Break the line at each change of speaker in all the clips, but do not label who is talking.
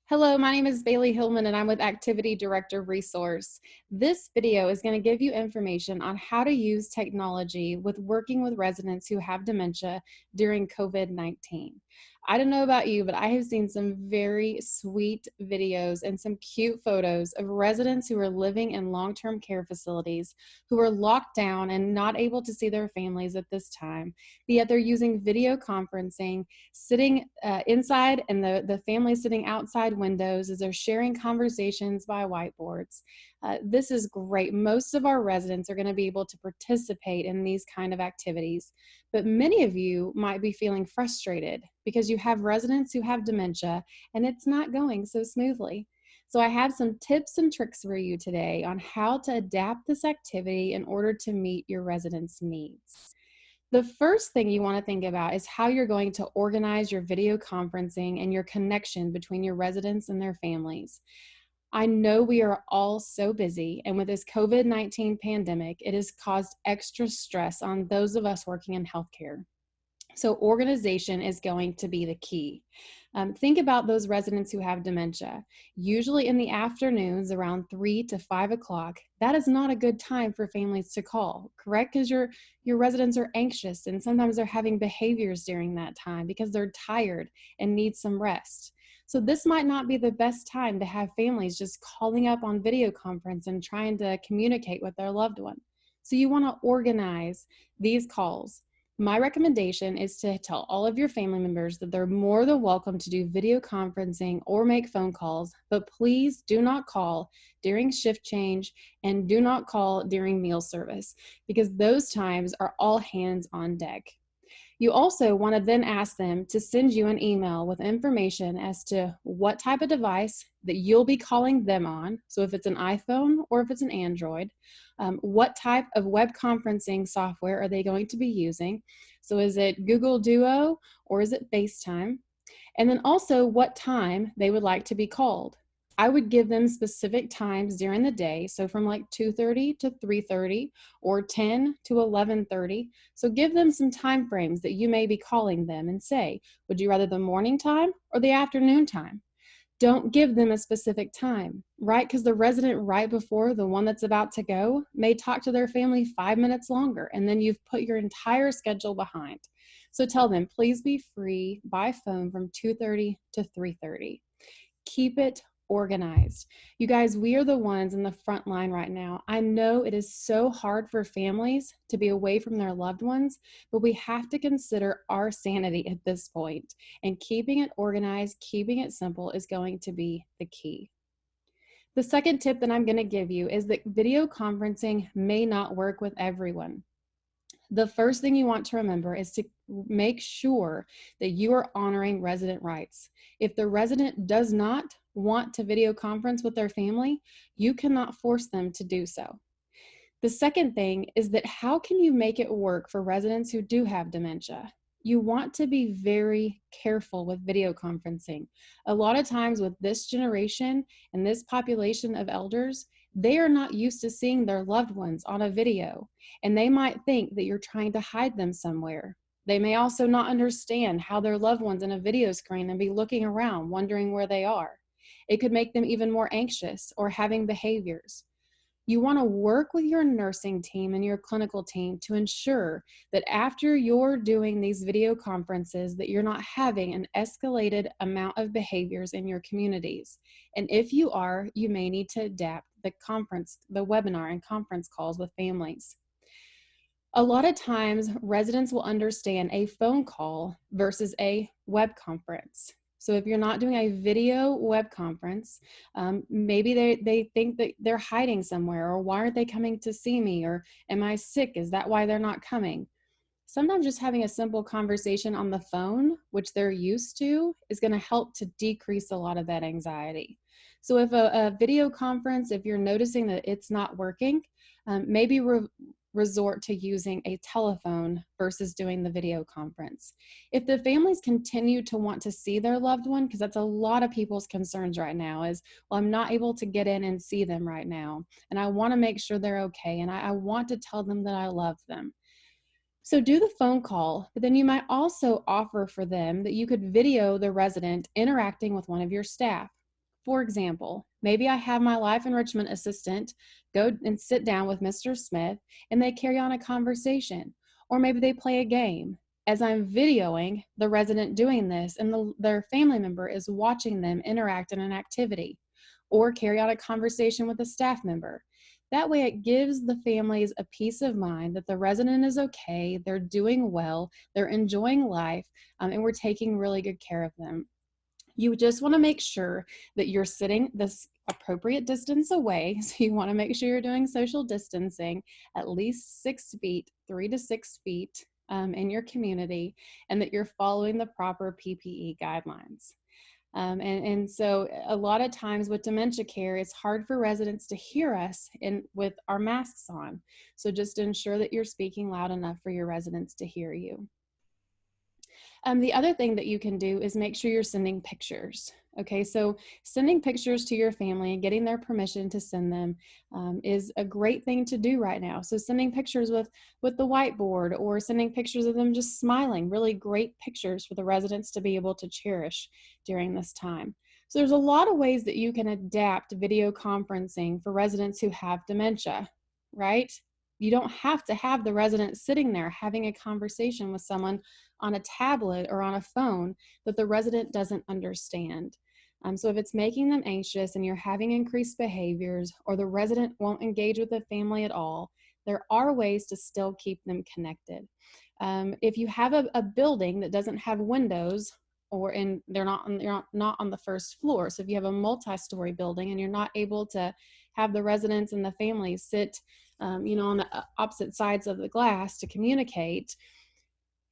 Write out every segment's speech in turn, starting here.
Hello, my name is Bailie Hillman and I'm with Activity Director Resource. This video is going to give you information on how to use technology with working with residents who have dementia during COVID-19. I don't know about you, but I have seen some very sweet videos and some cute photos of residents who are living in long-term care facilities who are locked down and not able to see their families at this time, yet they're using video conferencing, sitting inside and the family sitting outside windows as they're sharing conversations by whiteboards. This is great. Most of our residents are going to be able to participate in these kind of activities, but many of you might be feeling frustrated because you have residents who have dementia and it's not going so smoothly. So I have some tips and tricks for you today on how to adapt this activity in order to meet your residents' needs. The first thing you want to think about is how you're going to organize your video conferencing and your connection between your residents and their families. I know we are all so busy, and with this COVID-19 pandemic, it has caused extra stress on those of us working in healthcare. So organization is going to be the key. Think about those residents who have dementia. Usually in the afternoons around 3 to 5 o'clock, that is not a good time for families to call, correct? Because your residents are anxious and sometimes they're having behaviors during that time because they're tired and need some rest. So this might not be the best time to have families just calling up on video conference and trying to communicate with their loved one. So you want to organize these calls. My recommendation is to tell all of your family members that they're more than welcome to do video conferencing or make phone calls, but please do not call during shift change and do not call during meal service because those times are all hands on deck. You also want to then ask them to send you an email with information as to what type of device that you'll be calling them on. So if it's an iPhone or if it's an Android, what type of web conferencing software are they going to be using? So is it Google Duo or is it FaceTime? And then also what time they would like to be called. I would give them specific times during the day, so from like 2:30 to 3:30 or 10 to 11:30. So give them some time frames that you may be calling them and say, would you rather the morning time or the afternoon time? Don't give them a specific time, right? Because the resident right before the one that's about to go may talk to their family 5 minutes longer, and then you've put your entire schedule behind. So tell them, please be free by phone from 2:30 to 3:30. Keep it organized. You guys, we are the ones in the front line right now. I know it is so hard for families to be away from their loved ones, but we have to consider our sanity at this point. And keeping it organized, keeping it simple is going to be the key. The second tip that I'm going to give you is that video conferencing may not work with everyone. The first thing you want to remember is to make sure that you are honoring resident rights. If the resident does not want to video conference with their family, you cannot force them to do so. The second thing is that how can you make it work for residents who do have dementia? You want to be very careful with video conferencing. A lot of times with this generation and this population of elders, they are not used to seeing their loved ones on a video, and they might think that you're trying to hide them somewhere. They may also not understand how their loved one's in a video screen and be looking around, wondering where they are. It could make them even more anxious or having behaviors. You want to work with your nursing team and your clinical team to ensure that after you're doing these video conferences that you're not having an escalated amount of behaviors in your communities. And if you are, you may need to adapt the webinar and conference calls with families. A lot of times residents will understand a phone call versus a web conference. So if you're not doing a video web conference, maybe they think that they're hiding somewhere, or why aren't they coming to see me, or am I sick? Is that why they're not coming? Sometimes just having a simple conversation on the phone, which they're used to, is going to help to decrease a lot of that anxiety. So if a video conference, if you're noticing that it's not working, maybe resort to using a telephone versus doing the video conference. If the families continue to want to see their loved one, because that's a lot of people's concerns right now is, well, I'm not able to get in and see them right now, and I want to make sure they're okay, and I want to tell them that I love them. So do the phone call, but then you might also offer for them that you could video the resident interacting with one of your staff. For example, maybe I have my life enrichment assistant go and sit down with Mr. Smith and they carry on a conversation, or maybe they play a game. As I'm videoing the resident doing this and their family member is watching them interact in an activity or carry on a conversation with a staff member. That way it gives the families a peace of mind that the resident is okay, they're doing well, they're enjoying life, and we're taking really good care of them. You just want to make sure that you're sitting this appropriate distance away. So you want to make sure you're doing social distancing at least 6 feet, 3 to 6 feet in your community, and that you're following the proper PPE guidelines. And so a lot of times with dementia care, it's hard for residents to hear us with our masks on. So just ensure that you're speaking loud enough for your residents to hear you. The other thing that you can do is make sure you're sending pictures. Okay, so sending pictures to your family and getting their permission to send them is a great thing to do right now. So sending pictures with the whiteboard, or sending pictures of them just smiling, really great pictures for the residents to be able to cherish during this time. So there's a lot of ways that you can adapt video conferencing for residents who have dementia, right? You don't have to have the resident sitting there having a conversation with someone on a tablet or on a phone that the resident doesn't understand. So if it's making them anxious and you're having increased behaviors, or the resident won't engage with the family at all, there are ways to still keep them connected. If you have a building that doesn't have windows, and they're not on the first floor, so if you have a multi-story building and you're not able to have the residents and the families sit on the opposite sides of the glass to communicate,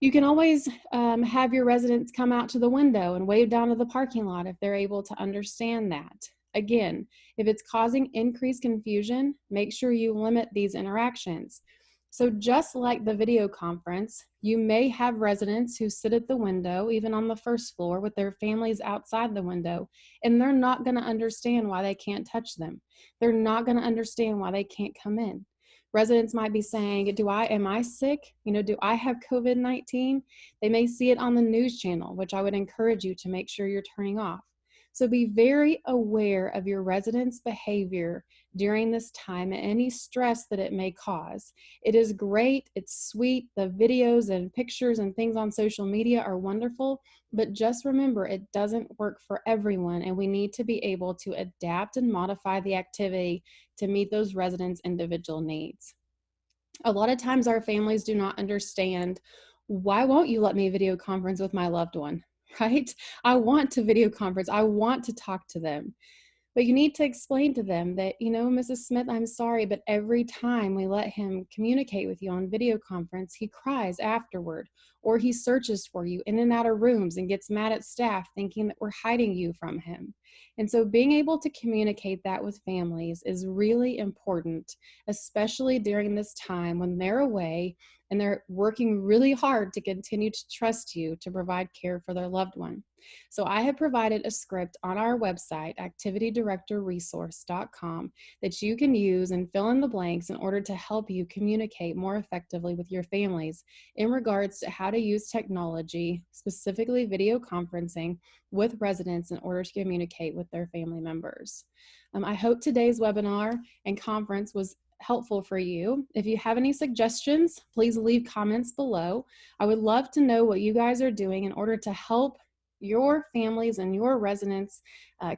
you can always have your residents come out to the window and wave down to the parking lot if they're able to understand that. Again, if it's causing increased confusion, make sure you limit these interactions. So just like the video conference, you may have residents who sit at the window, even on the first floor, with their families outside the window, and they're not going to understand why they can't touch them. They're not going to understand why they can't come in. Residents might be saying, am I sick? Do I have COVID-19? They may see it on the news channel, which I would encourage you to make sure you're turning off. So be very aware of your residents' behavior during this time and any stress that it may cause. It is great, it's sweet, the videos and pictures and things on social media are wonderful, but just remember it doesn't work for everyone, and we need to be able to adapt and modify the activity to meet those residents' individual needs. A lot of times our families do not understand, why won't you let me video conference with my loved one, right? I want to video conference, I want to talk to them. But you need to explain to them that, Mrs. Smith, I'm sorry, but every time we let him communicate with you on video conference, he cries afterward, or he searches for you in and out of rooms and gets mad at staff thinking that we're hiding you from him. And so being able to communicate that with families is really important, especially during this time when they're away and they're working really hard to continue to trust you to provide care for their loved one. So I have provided a script on our website, activitydirectorresource.com, that you can use and fill in the blanks in order to help you communicate more effectively with your families in regards to how to use technology, specifically video conferencing, with residents in order to communicate with their family members. I hope today's webinar and conference was helpful for you. If you have any suggestions, please leave comments below. I would love to know what you guys are doing in order to help your families and your residents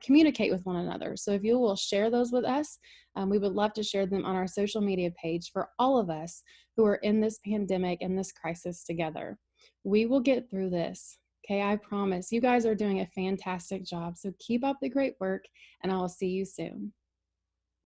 communicate with one another. So if you will share those with us, we would love to share them on our social media page for all of us who are in this pandemic and this crisis together. We will get through this. Okay, I promise. You guys are doing a fantastic job. So keep up the great work, and I will see you soon.